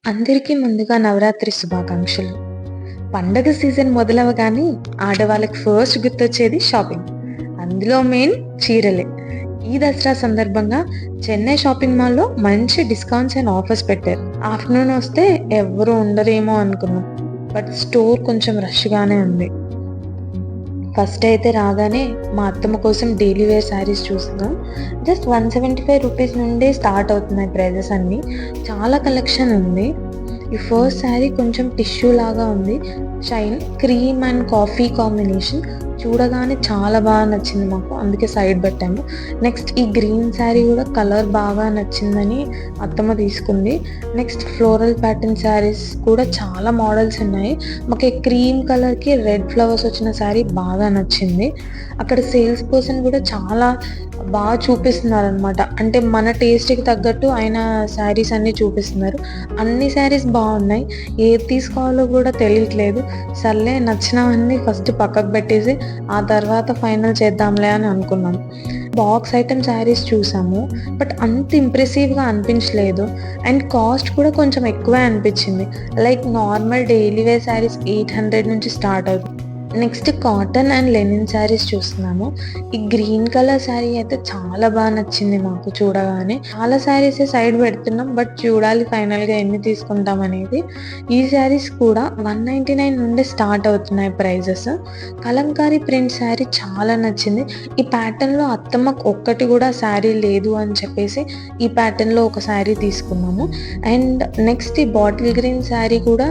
అందరికీ ముందుగా నవరాత్రి శుభాకాంక్షలు. పండగ సీజన్ మొదలవగానే ఆడవాళ్ళకి ఫస్ట్ గుర్తొచ్చేది షాపింగ్. అందులో మెయిన్ చీరలే. ఈ దసరా సందర్భంగా చెన్నై షాపింగ్ మాల్‌లో మంచి డిస్కౌంట్స్ అండ్ ఆఫర్స్ పెట్టారు. ఆఫ్టర్‌నూన్ వస్తే ఎవ్వరు ఉండరేమో అనుకున్నాం. బట్ స్టోర్ కొంచెం రష్‌గానే ఉంది. ఫస్ట్ అయితే రాగానే మా అత్తమ్మ కోసం డైలీ వేర్ శారీస్ చూస్తున్నాం. జస్ట్ ₹175 నుండే స్టార్ట్ అవుతున్నాయి ప్రైజెస్ అన్నీ. చాలా కలెక్షన్ ఉంది. ఈ ఫస్ట్ శారీ కొంచెం టిష్యూ లాగా ఉంది. Shine cream and coffee combination చూడగానే చాలా బాగా నచ్చింది మాకు. అందుకే సైడ్ పెట్టాము. నెక్స్ట్ ఈ గ్రీన్ శారీ కూడా కలర్ బాగా నచ్చిందని అత్తమ్మ తీసుకుంది. నెక్స్ట్ ఫ్లోరల్ ప్యాటర్న్ శారీస్ కూడా చాలా మోడల్స్ ఉన్నాయి. మాకు క్రీమ్ కలర్‌కి రెడ్ ఫ్లవర్స్ వచ్చిన శారీ బాగా నచ్చింది. అక్కడ సేల్స్ పర్సన్ కూడా చాలా బాగా చూపిస్తున్నారనమాట. అంటే మన టేస్ట్‌కి తగ్గట్టు ఆయన శారీస్ అన్నీ చూపిస్తున్నారు. అన్ని శారీస్ బాగున్నాయి. ఏది తీసుకోవాలో కూడా తెలియట్లేదు. సర్లే నచ్చినవన్నీ ఫస్ట్ పక్కకు పెట్టేసి ఆ తర్వాత ఫైనల్ చేద్దాంలే అని అనుకున్నాం. బాక్స్ ఐటెమ్ శారీస్ చూసాము. బట్ అంత ఇంప్రెసివ్‌గా అనిపించలేదు. అండ్ కాస్ట్ కూడా కొంచెం ఎక్కువే అనిపించింది. Like normal daily wear saris 800 నుంచి స్టార్ట్ అవుతుంది. Next cotton and linen saris చూస్తున్నాము. ఈ గ్రీన్ కలర్ శారీ అయితే చాలా బాగా నచ్చింది మాకు చూడగానే. చాలా శారీసే సైడ్ పెడుతున్నాం. బట్ చూడాలి ఫైనల్‌గా ఎన్ని తీసుకుంటాం అనేది. ఈ శారీస్ కూడా 199 నుండే స్టార్ట్ అవుతున్నాయి ప్రైజెస్. కలంకారీ ప్రింట్ శారీ చాలా నచ్చింది. ఈ ప్యాటర్న్‌లో అత్తమ్మకు ఒక్కటి కూడా శారీ లేదు అని చెప్పేసి ఈ ప్యాటర్న్‌లో ఒక శారీ తీసుకున్నాము. అండ్ నెక్స్ట్ ఈ బాటిల్ గ్రీన్ శారీ కూడా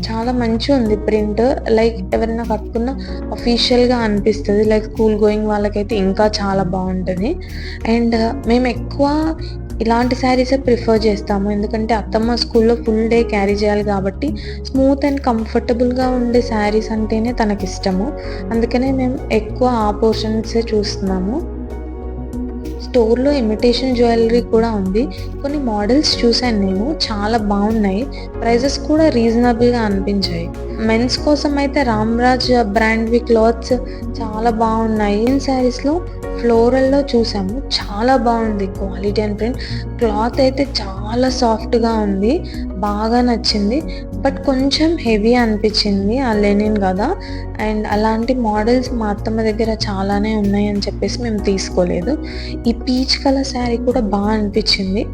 చాలా మంచిగుంది ప్రింట్. లైక్ ఎవరైనా కట్టుకున్న అఫీషియల్‌గా అనిపిస్తది. లైక్ స్కూల్ గోయింగ్ వాళ్ళకైతే ఇంకా చాలా బావుంటది. అండ్ మేమెక్కువ ఇలాంటి శారీసే ప్రిఫర్ చేస్తాము. ఎందుకంటే అత్తమ్మ స్కూల్‌లో ఫుల్ డే క్యారీ చేయాలి కాబట్టి స్మూత్ అండ్ కంఫర్టబుల్‌గా ఉండే శారీస్ అంటేనే తనకిష్టము. అందుకనే మేము ఎక్కువ ఆ పోర్షన్సే చూస్తున్నాము. స్టోర్‌లో ఇమిటేషన్ జ్యువెలరీ కూడా ఉంది. కొన్ని మోడల్స్ చూసాను నేను. చాలా బావున్నాయి. ప్రైజెస్ కూడా రీజనబుల్‌గా అనిపించాయి. మెన్స్ కోసం అయితే రామ్‌రాజ్ బ్రాండ్‌వి క్లాత్స్ చాలా బావున్నాయి. మెన్స్ శారీస్‌లో ఫ్లోరల్‌లో చూసాము. చాలా బావుంది క్వాలిటీ అండ్ ప్రింట్. క్లాత్ అయితే చాలా సాఫ్ట్‌గా ఉంది. బాగా నచ్చింది. బట్ కొంచెం హెవీ అనిపించింది. ఆ లెనిన్ గదా! అండ్ అలాంటి మోడల్స్ మా అత్తమ్మ దగ్గర చాలానే ఉన్నాయని చెప్పేసి మేము తీసుకోలేదు. ఈ పీచ్ కలర్ శారీ కూడా అనిపించింది.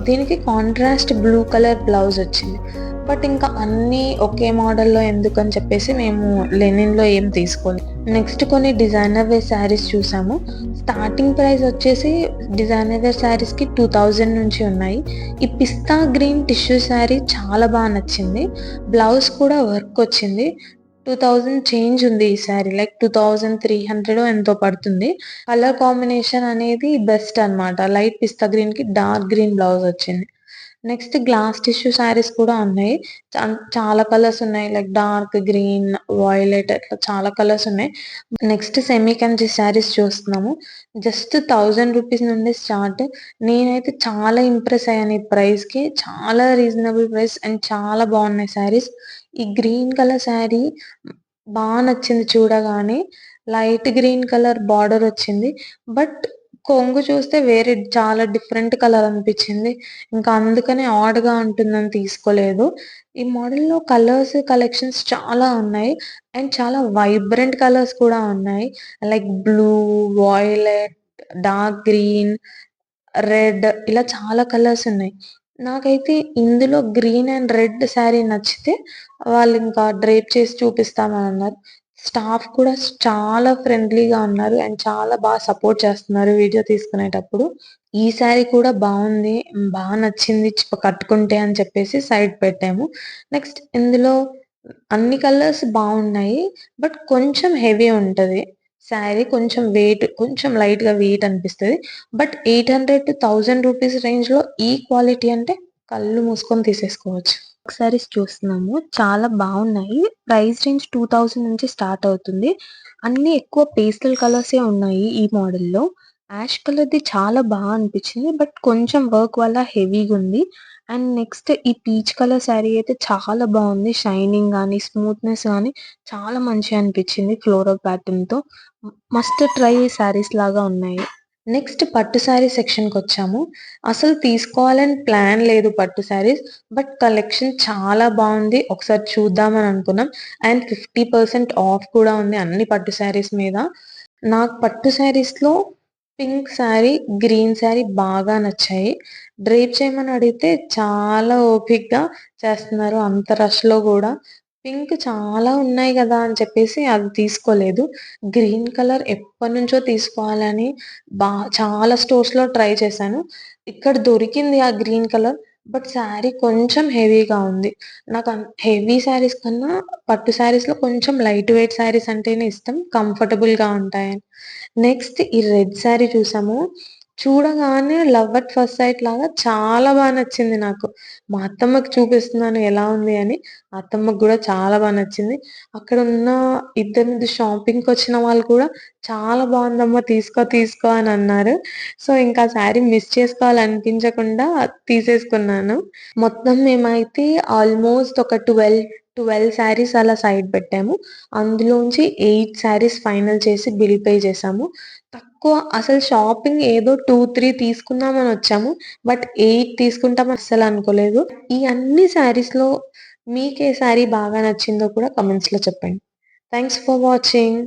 దీనికి కాంట్రాస్ట్ బ్లూ కలర్ బ్లౌజ్ వచ్చింది. బట్ ఇంకా అన్నీ ఒకే మోడల్‌లో ఎందుకని చెప్పేసి మేము లెనిన్‌లో ఏం తీసుకోలేదు. నెక్స్ట్ కొన్ని డిజైనర్ వేర్ శారీస్ చూసాము. స్టార్టింగ్ ప్రైస్ వచ్చేసి డిజైనర్ వేర్ శారీస్‌కి 2000 నుంచి ఉన్నాయి. ఈ పిస్తా గ్రీన్ టిష్యూ శారీ చాలా నచ్చింది. బ్లౌజ్ కూడా వర్క్ వచ్చింది. 2000 చేంజ్ ఉంది ఈ శారీ. లైక్ 2300 ఎంతో పడుతుంది. కలర్ కాంబినేషన్ అనేది బెస్ట్ అన్నమాట. లైట్ పిస్తా గ్రీన్‌కి డార్క్ గ్రీన్ బ్లౌజ్ వచ్చింది. నెక్స్ట్ గ్లాస్ టిష్యూ శారీస్ కూడా ఉన్నాయి. చాలా కలర్స్ ఉన్నాయి. లైక్ డార్క్ గ్రీన్, వాయిలెట్ అట్లా చాలా కలర్స్ ఉన్నాయి. నెక్స్ట్ సెమీ కంచి శారీస్ చూస్తున్నాము. జస్ట్ ₹1000 నుండి స్టార్ట్. నేనైతే చాలా ఇంప్రెస్ అయ్యాను ఈ ప్రైస్‌కి. చాలా రీజనబుల్ ప్రైస్ అండ్ చాలా బాగున్నాయి శారీస్. ఈ గ్రీన్ కలర్ శారీ నచ్చింది చూడగానే. లైట్ గ్రీన్ కలర్ బార్డర్ వచ్చింది. బట్ కొంగు చూస్తే వేరే చాలా డిఫరెంట్ కలర్ అనిపించింది. ఇంకా అందుకనే ఆడ్‌గా ఉంటుందని తీసుకోలేదు. ఈ మోడల్‌లో కలర్స్, కలెక్షన్స్ చాలా ఉన్నాయి. అండ్ చాలా వైబ్రెంట్ కలర్స్ కూడా ఉన్నాయి. Like blue, violet, dark green, red ఇలా చాలా కలర్స్ ఉన్నాయి. నాకైతే ఇందులో గ్రీన్ అండ్ రెడ్ శారీ నచ్చితే వాళ్ళింకా డ్రేప్ చేసి చూపిస్తామనన్నారు. స్టాఫ్ కూడా చాలా ఫ్రెండ్లీగా ఉన్నారు. అండ్ చాలా సపోర్ట్ చేస్తున్నారు వీడియో తీసుకునేటప్పుడు. ఈ శారీ కూడా బావుంది. నచ్చింది కట్టుకుంటే అని చెప్పేసి సైడ్ పెట్టాము. నెక్స్ట్ ఇందులో అన్ని కలర్స్ బావున్నాయి. బట్ కొంచెం హెవీ ఉంటది. శారీ కొంచెం కొంచెం లైట్‌గా వెయిట్ అనిపిస్తది. బట్ 800-1000 రేంజ్‌లో ఈ క్వాలిటీ అంటే కళ్ళు మూసుకొని తీసేసుకోవచ్చు. శారీస్ చూస్తున్నాము. చాలా బావున్నాయి. ప్రైస్ రేంజ్ 2000 నుంచి స్టార్ట్ అవుతుంది. అన్నీ ఎక్కువ పేస్టల్ కలర్సే ఉన్నాయి ఈ మోడల్‌లో. యాష్ కలర్‌ది చాలా అనిపించింది. బట్ కొంచెం వర్క్ వల్ల హెవీగుంది. అండ్ నెక్స్ట్ ఈ పీచ్ కలర్ శారీ అయితే చాలా బావుంది. షైనింగ్ గాని, స్మూత్‌నెస్ గాని చాలా మంచిగా అనిపించింది ఫ్లోరల్ ప్యాటర్న్‌తో. మస్ట్ ట్రై శారీస్ లాగా ఉన్నాయి. నెక్స్ట్ పట్టు శారీ సెక్షన్‌కొచ్చాము. అసలు తీసుకోవాలని ప్లాన్ లేదు పట్టు శారీస్. బట్ కలెక్షన్ చాలా బావుంది. ఒకసారి చూద్దామని అనుకున్నాం. అండ్ 50% ఆఫ్ కూడా ఉంది అన్ని పట్టు శారీస్ మీద. నాకు పట్టు శారీస్‌లో పింక్ శారీ, గ్రీన్ శారీ బాగా నచ్చాయి. డ్రేప్ చేయమని అడిగితే చాలా ఓపికగా చేస్తున్నారు. అంత రష్‌లో గూడా. పింక్ చాలా ఉన్నాయి గదా! అని చెప్పేసి అది తీసుకోలేదు. గ్రీన్ కలర్ ఎప్పటినుంచో తీసుకోవాలని బా చాలా స్టోర్స్‌లో ట్రై చేశాను. ఇక్కడ దొరికింది ఆ గ్రీన్ కలర్. బట్ శారీ కొంచెం హెవీగా ఉంది. నాకు హెవీ శారీస్ కన్నా పట్టు శారీస్‌లో కొంచెం లైట్ వెయిట్ శారీస్ అంటేనే ఇష్టం. కంఫర్టబుల్‌గా ఉంటాయని. నెక్స్ట్ ఈ రెడ్ శారీ చూసాము. చూడగానే లవ్ అట్ ఫస్ట్ సైట్ లాగా చాలా నచ్చింది నాకు. మా అత్తమ్మకి చూపిస్తున్నాను ఎలా ఉంది అని. అత్తమ్మకి గూడా చాలా నచ్చింది. అక్కడున్న ఇద్దరు షాపింగ్‌కొచ్చిన వాళ్ళు కూడా "చాలా బావుందమ్మా తీసుకో, తీసుకో" అని అన్నారు. సో, ఇంకా శారీ మిస్ చేసుకోవాలనిపించకుండా తీసేసుకున్నాను. మొత్తం మేమైతే ఆల్‌మోస్ట్ ఒక 12 శారీస్ అలా సైడ్ పెట్టాము. అందులోంచి 8 శారీస్ ఫైనల్ చేసి బిల్ పే చేశాము. తక్కువ అసలు షాపింగ్ ఏదో 2, 3 తీసుకుందామని వచ్చాము. బట్ 8 తీసుకుంటాం అస్సలనుకోలేదు. ఈ అన్ని శారీస్‌లో మీకే శారీ బాగా నచ్చిందో కూడా కామెంట్స్‌లో చెప్పండి. Thanks for watching.